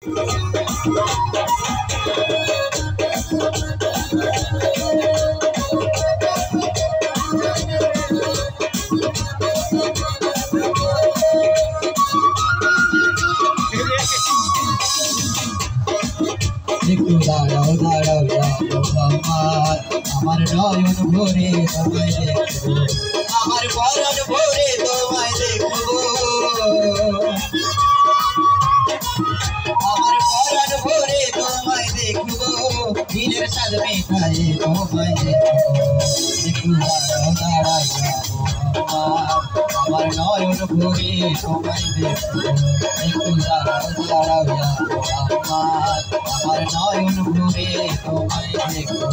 একটু দাঁড়াও দাঁড়াও আমার নয়ন ভরে তোমায় দেখবো, আমার পরাণ ভরে তোমায় দেখবো, আমার পরাণ ভরে তোমায় দেখবো, দিনের সাজ মেটায় তোমায় দেখবো। একটু দাঁড়াও দাঁড়াও আমার নয়ন ভরে তোমায় দেখবো, একটু দাঁড়াও দাঁড়াও আমার নয়ন ভরে তোমায় দেখবো।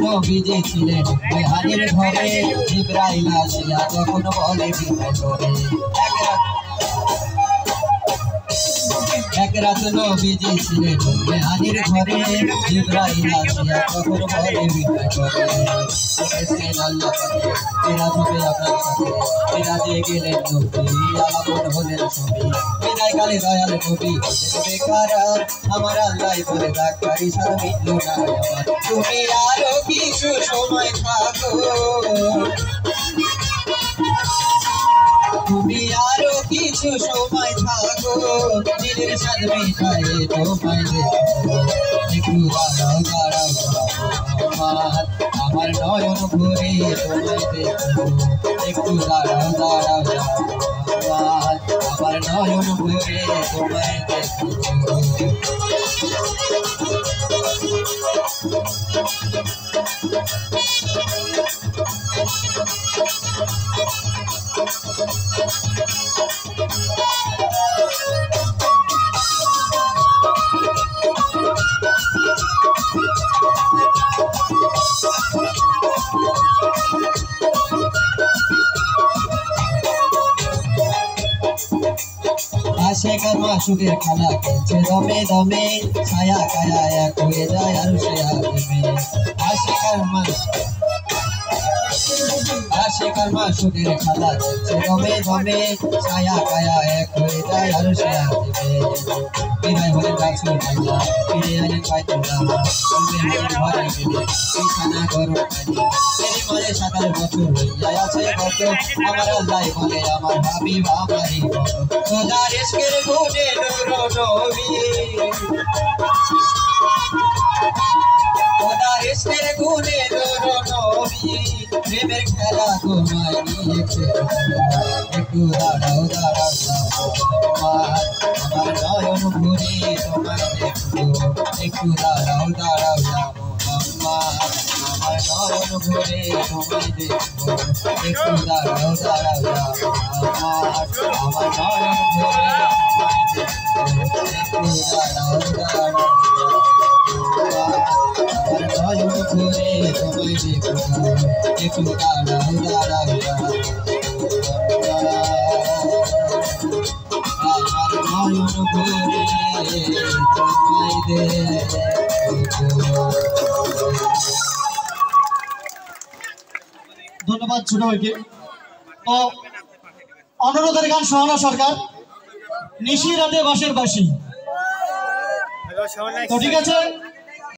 নবীজি ছিলেন বেহারির ঘরে, জিবরাইল আসিয়া তখন বলে বিদায় করে। এক রাত নবীজি ছিলেন বেহারির ঘরে, জিবরাইল আসিয়া তখন বলে বিদায় করে। আল্লাহ এরা হবে আপনার সাথে, এরা দিয়ে গেলেন নবী, আলাপন হলেন ছবি। বিদায় কালে দয়াল নবী বেকার, আমার আল্লাহ বলে ডাক্তারি সার মিটল না আমার, তুমি আরো কিছু সময় থাকো, তুমি আরো কিছু সময় থাকো, দিনের সাজ মেটায় তোমায় দেখবো। একটু দাঁড়াও দাঁড়াও আমার নয়ন ভরে তোমায় দেখবো, একটু দাঁড়াও দাঁড়াও আমার নয়ন ভরে তোমায় দেখবো। আশেকার মাসুকের খেলা খেলছে দমে দমে, ছায়া কায়া এক হয়ে যায় আর সে আদমে। আশেকার মাসুকের খেলা খেলছে দমে দমে, ছায়া কায়া এক হয়ে যায় আর সে আদমে। বিদায় হলেন রাসূল আল্লাহ, ফিরে এলেন বাইতুল্লাহ, তুমি হলেন ঘরে গেলে বিছানা গরম পানি। এরই মাঝে ৭ বছর হইয়া আছে কত, আমার আল্লাহ বলে আমার হাবিব আমারই কত, খোদার ইশকের গুণে নূর নবী, খোদার ইশকের গুণে নূর নবী, প্রেমের খেলা তোমায় নিয়ে খেলবো। একটু দাঁড়াও দাঁড়াও আমার নয়ন ভরে তোমায় দেখবো, একটু দাঁড়াও দাঁড়াও আমার নয়ন ভরে তোমায় দেখবো, একটু দাঁড়াও দাঁড়াও আমার নয়ন ভরে তোমায় দেখবো, একটু দাঁড়াও দাঁড়াও আমার নয়ন ভরে তোমায় দেখবো, একটু দাঁড়াও দাঁড়াও আমার নয়ন ভরে তোমায় দেখবো। ধন্যবাদ ছোট ভাইকে। তো অনুরোধের গান সোহানা সরকার, নিশি রাতে বাঁশের বাঁশি। তো ঠিক আছে।